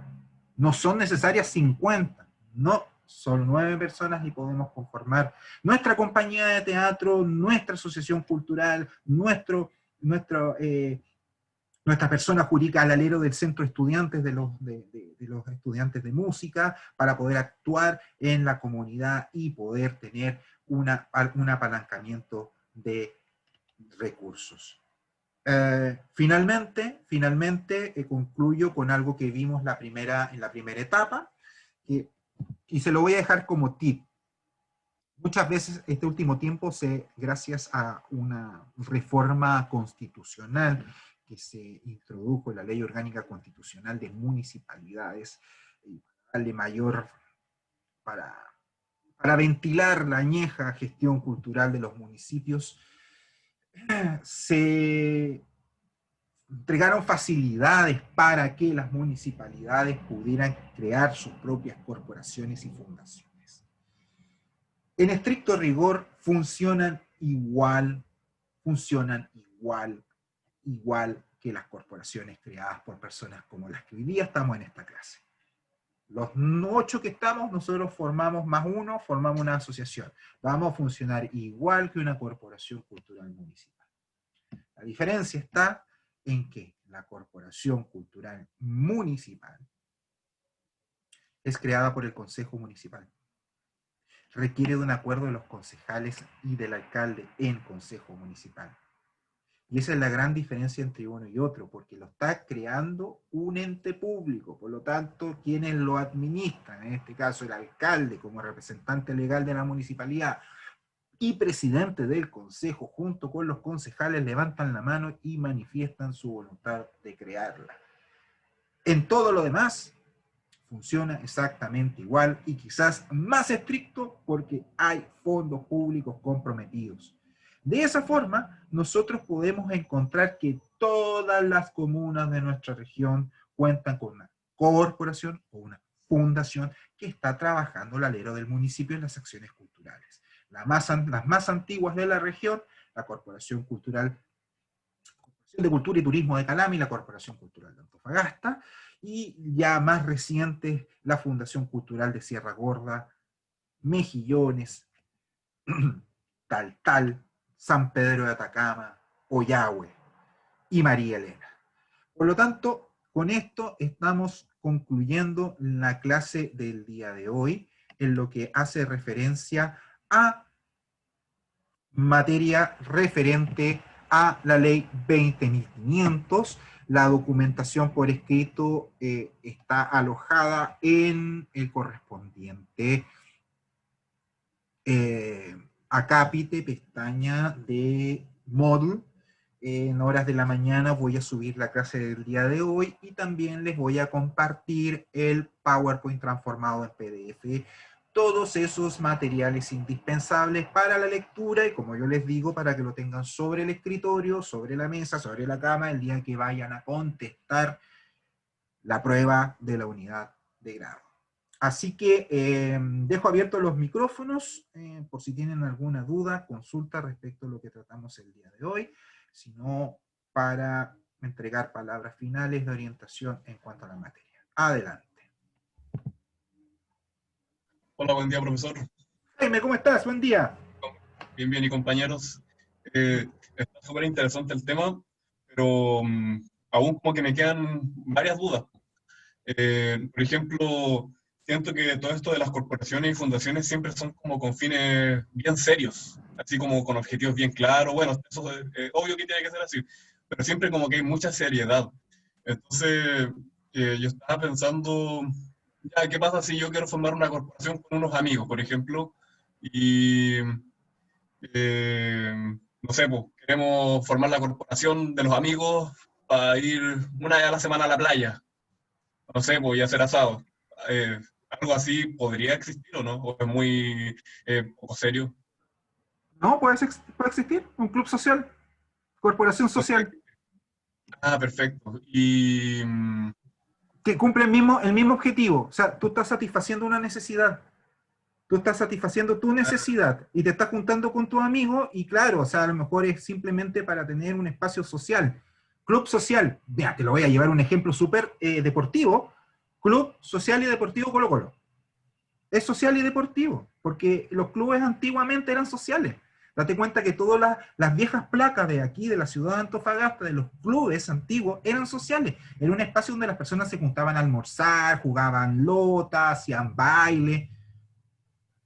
Speaker 1: son necesarias 50, no, son 9 personas y podemos conformar nuestra compañía de teatro, nuestra asociación cultural, nuestra persona jurídica al alero del centro de estudiantes de los estudiantes de música, para poder actuar en la comunidad y poder tener un apalancamiento de recursos. Finalmente concluyo con algo que vimos en la primera etapa, y se lo voy a dejar como tip. Muchas veces este último tiempo, gracias a una reforma constitucional que se introdujo en la Ley Orgánica Constitucional de Municipalidades, darle mayor, para Para ventilar la añeja gestión cultural de los municipios, se entregaron facilidades para que las municipalidades pudieran crear sus propias corporaciones y fundaciones. En estricto rigor, funcionan igual que las corporaciones creadas por personas como las que hoy día estamos en esta clase. Los 8 que estamos, nosotros formamos más uno, formamos una asociación. Vamos a funcionar igual que una corporación cultural municipal. La diferencia está en que la corporación cultural municipal es creada por el Consejo Municipal. Requiere de un acuerdo de los concejales y del alcalde en Consejo Municipal. Y esa es la gran diferencia entre uno y otro, porque lo está creando un ente público. Por lo tanto, quienes lo administran, en este caso el alcalde como representante legal de la municipalidad y presidente del consejo, junto con los concejales, levantan la mano y manifiestan su voluntad de crearla. En todo lo demás, funciona exactamente igual y quizás más estricto porque hay fondos públicos comprometidos. De esa forma, nosotros podemos encontrar que todas las comunas de nuestra región cuentan con una corporación o una fundación que está trabajando el alero del municipio en las acciones culturales. Las más antiguas de la región, la Corporación Cultural de Cultura y Turismo de Calama y la Corporación Cultural de Antofagasta, y ya más recientes, la Fundación Cultural de Sierra Gorda, Mejillones, Taltal, San Pedro de Atacama, Oyahue y María Elena. Por lo tanto, con esto estamos concluyendo la clase del día de hoy, en lo que hace referencia a materia referente a la ley 20.500. La documentación por escrito está alojada en el correspondiente acápite, pestaña de Moodle. En horas de la mañana voy a subir la clase del día de hoy y también les voy a compartir el PowerPoint transformado en PDF. Todos esos materiales indispensables para la lectura y, como yo les digo, para que lo tengan sobre el escritorio, sobre la mesa, sobre la cama, el día que vayan a contestar la prueba de la unidad de grado. Así que dejo abiertos los micrófonos por si tienen alguna duda, consulta respecto a lo que tratamos el día de hoy, sino para entregar palabras finales de orientación en cuanto a la materia. Adelante.
Speaker 2: Hola, buen día, profesor.
Speaker 1: Jaime, ¿cómo estás? Buen día.
Speaker 2: Bien, bien, y compañeros. Está súper interesante el tema, pero aún como que me quedan varias dudas. Por ejemplo, siento que todo esto de las corporaciones y fundaciones siempre son como con fines bien serios, así como con objetivos bien claros. Bueno, eso es obvio que tiene que ser así, pero siempre como que hay mucha seriedad. Entonces, yo estaba pensando, ya, ¿qué pasa si yo quiero formar una corporación con unos amigos, por ejemplo? Y, no sé, pues, queremos formar la corporación de los amigos para ir una vez a la semana a la playa. No sé, voy a hacer asado. ¿Algo así podría existir o no? ¿O es muy poco serio?
Speaker 1: No, puede existir un club social, corporación
Speaker 2: Podría
Speaker 1: social,
Speaker 2: existir. Ah, perfecto. Y
Speaker 1: que cumple el mismo objetivo. O sea, tú estás satisfaciendo una necesidad. Tú estás satisfaciendo tu necesidad y te estás juntando con tus amigos y claro, o sea, a lo mejor es simplemente para tener un espacio social. Club social, mira, te lo voy a llevar un ejemplo súper deportivo. Club social y deportivo Colo Colo. Es social y deportivo, porque los clubes antiguamente eran sociales. Date cuenta que todas las viejas placas de aquí, de la ciudad de Antofagasta, de los clubes antiguos, eran sociales. Era un espacio donde las personas se juntaban a almorzar, jugaban lota, hacían baile.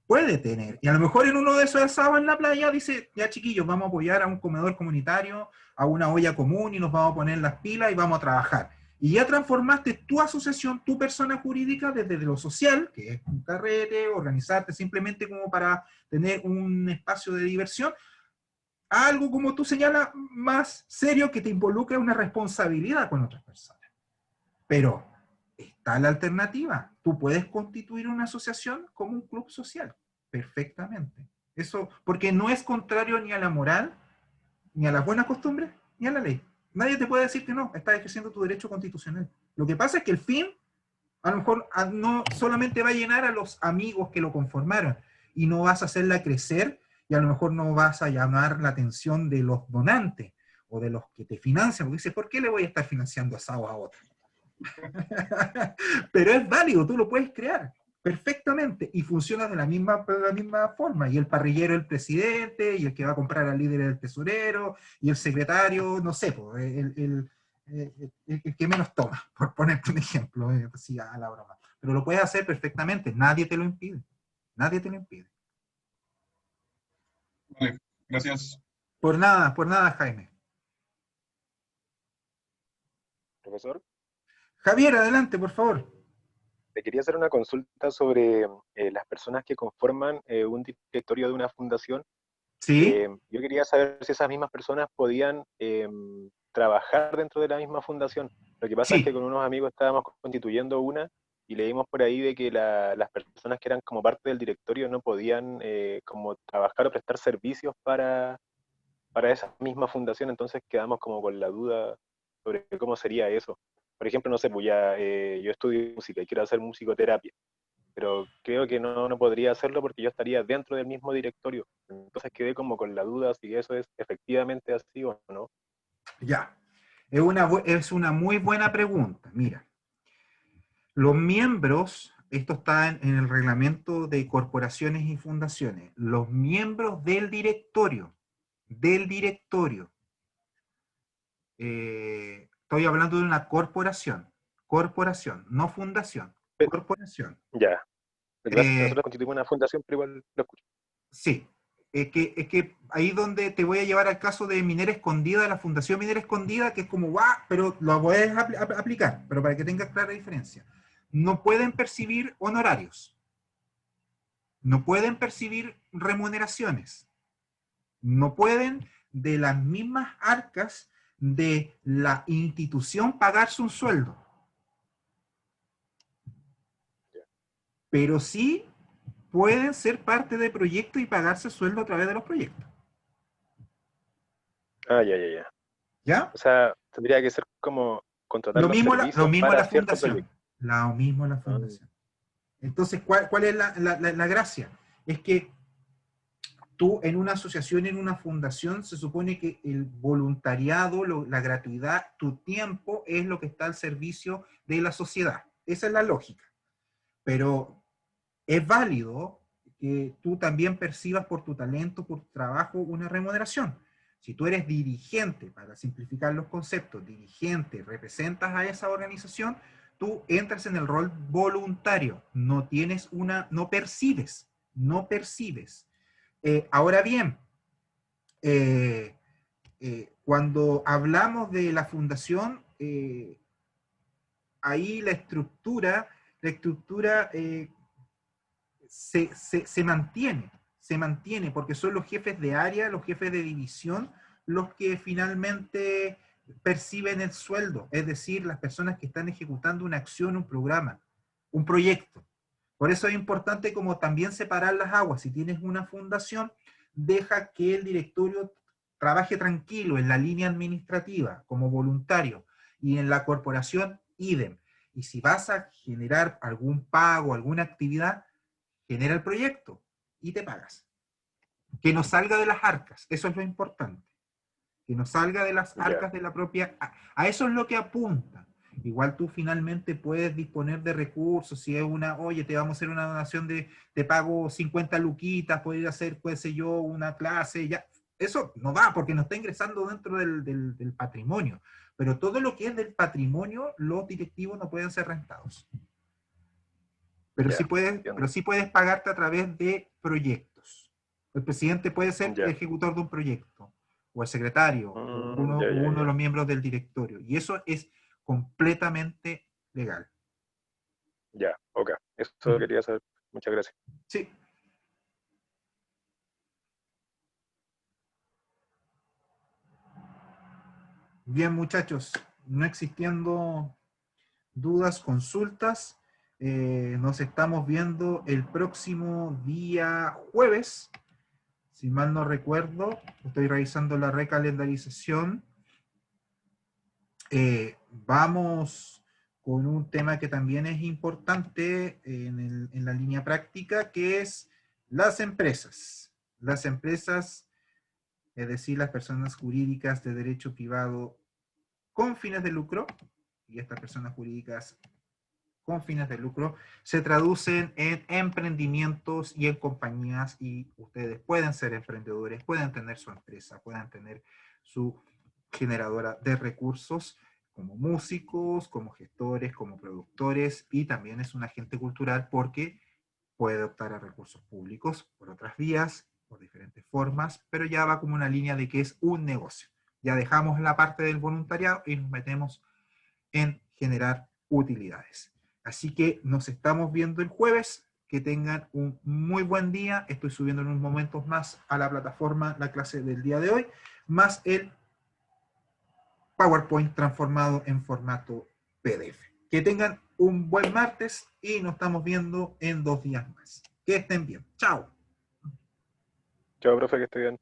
Speaker 1: Puede tener. Y a lo mejor en uno de esos asados en la playa dice, ya chiquillos, vamos a apoyar a un comedor comunitario, a una olla común y nos vamos a poner las pilas y vamos a trabajar. Y ya transformaste tu asociación, tu persona jurídica, desde lo social, que es un carrete, organizarte simplemente como para tener un espacio de diversión, a algo, como tú señalas, más serio que te involucra una responsabilidad con otras personas. Pero está la alternativa. Tú puedes constituir una asociación como un club social, perfectamente. Eso, porque no es contrario ni a la moral, ni a las buenas costumbres, ni a la ley. Nadie te puede decir que no, estás ejerciendo tu derecho constitucional. Lo que pasa es que el fin, a lo mejor no solamente va a llenar a los amigos que lo conformaron, y no vas a hacerla crecer, y a lo mejor no vas a llamar la atención de los donantes, o de los que te financian, porque dices, ¿por qué le voy a estar financiando asado a otro? Pero es válido, tú lo puedes crear perfectamente y funciona de la misma forma. Y el parrillero el presidente, y el que va a comprar al líder el tesorero, y el secretario, no sé, el que menos toma, por ponerte un ejemplo, así a la broma. Pero lo puedes hacer perfectamente, nadie te lo impide. Nadie te lo impide.
Speaker 2: Vale, gracias.
Speaker 1: Por nada, Jaime.
Speaker 3: Profesor,
Speaker 1: Javier, adelante, por favor.
Speaker 3: le quería hacer una consulta sobre las personas que conforman un directorio de una fundación.
Speaker 1: ¿Sí?
Speaker 3: Yo quería saber si esas mismas personas podían trabajar dentro de la misma fundación. Lo que pasa es que
Speaker 1: Sí.
Speaker 3: con unos amigos estábamos constituyendo una y leímos por ahí de que las personas que eran como parte del directorio no podían como trabajar o prestar servicios para esa misma fundación, entonces quedamos como con la duda sobre cómo sería eso. Por ejemplo, no sé, pues ya yo estudio música y quiero hacer musicoterapia, pero creo que no podría hacerlo porque yo estaría dentro del mismo directorio. Entonces quedé como con la duda si eso es efectivamente así o no.
Speaker 1: Ya. Es una muy buena pregunta. Mira, los miembros, esto está en el reglamento de corporaciones y fundaciones, los miembros del directorio, estoy hablando de una corporación, no fundación,
Speaker 3: Pe-
Speaker 1: corporación.
Speaker 3: Ya, lo que pasa es que
Speaker 1: Eh,
Speaker 3: nosotros constituimos una fundación, pero igual lo escucho.
Speaker 1: sí, es que ahí donde te voy a llevar al caso de Minera Escondida, la Fundación Minera Escondida, que es como, ¡guau! Pero lo puedes aplicar, pero para que tengas clara diferencia. No pueden percibir honorarios, no pueden percibir remuneraciones, no pueden de las mismas arcas de la institución pagarse un sueldo, pero sí pueden ser parte de proyectos y pagarse sueldo a través de los proyectos.
Speaker 3: Ah, ya.
Speaker 1: ¿Ya?
Speaker 3: O sea, tendría que ser como contratar
Speaker 1: Lo
Speaker 3: los
Speaker 1: mismo lo
Speaker 3: servicios
Speaker 1: mismo
Speaker 3: para
Speaker 1: la
Speaker 3: cierto
Speaker 1: fundación.
Speaker 3: proyecto.
Speaker 1: Lo mismo la
Speaker 3: Ah,
Speaker 1: fundación. Entonces, ¿cuál es la gracia? Es que tú en una asociación, en una fundación, se supone que el voluntariado, la gratuidad, tu tiempo es lo que está al servicio de la sociedad. Esa es la lógica. Pero es válido que tú también percibas por tu talento, por tu trabajo, una remuneración. Si tú eres dirigente, para simplificar los conceptos, dirigente, representas a esa organización, tú entras en el rol voluntario, no percibes. Ahora bien, eh, cuando hablamos de la fundación, ahí la estructura se mantiene, porque son los jefes de área, los jefes de división, los que finalmente perciben el sueldo, es decir, las personas que están ejecutando una acción, un programa, un proyecto. Por eso es importante como también separar las aguas. Si tienes una fundación, deja que el directorio trabaje tranquilo en la línea administrativa como voluntario, y en la corporación, idem. Y si vas a generar algún pago, alguna actividad, genera el proyecto y te pagas. Que no salga de las arcas, eso es lo importante. Que no salga de las
Speaker 3: ya.
Speaker 1: arcas de la propia... A eso es lo que apunta. Igual tú finalmente puedes disponer de recursos, si es una, oye, te vamos a hacer una donación te pago 50 luquitas, puedes hacer, qué sé yo, una clase, ya. Eso no va porque no está ingresando dentro del patrimonio. Pero todo lo que es del patrimonio, los directivos no pueden ser rentados.
Speaker 3: Ya,
Speaker 1: Pero
Speaker 3: entiendo.
Speaker 1: sí puedes pagarte a través de proyectos. El presidente puede ser
Speaker 3: Ya.
Speaker 1: ejecutor de un proyecto, o el secretario, o uno de
Speaker 3: Ya.
Speaker 1: los miembros del directorio. Y eso es completamente legal.
Speaker 3: Ya, ok. Eso
Speaker 1: Ujú.
Speaker 3: quería saber. Muchas gracias.
Speaker 1: Sí. Bien, muchachos, no existiendo dudas, consultas, Nos estamos viendo el próximo día jueves. Si mal no recuerdo, estoy revisando la recalendarización. Vamos con un tema que también es importante en la línea práctica, que es las empresas. Las empresas, es decir, las personas jurídicas de derecho privado con fines de lucro, y estas personas jurídicas con fines de lucro se traducen en emprendimientos y en compañías, y ustedes pueden ser emprendedores, pueden tener su empresa, pueden tener su generadora de recursos como músicos, como gestores, como productores, y también es un agente cultural porque puede optar a recursos públicos por otras vías, por diferentes formas, pero ya va como una línea de que es un negocio. Ya dejamos la parte del voluntariado y nos metemos en generar utilidades. Así que nos estamos viendo el jueves. Que tengan un muy buen día. Estoy subiendo en unos momentos más a la plataforma la clase del día de hoy, más el PowerPoint transformado en formato PDF. Que tengan un buen martes y nos estamos viendo en 2 días más. Que estén bien. Chao.
Speaker 3: Chao, profe, que esté bien.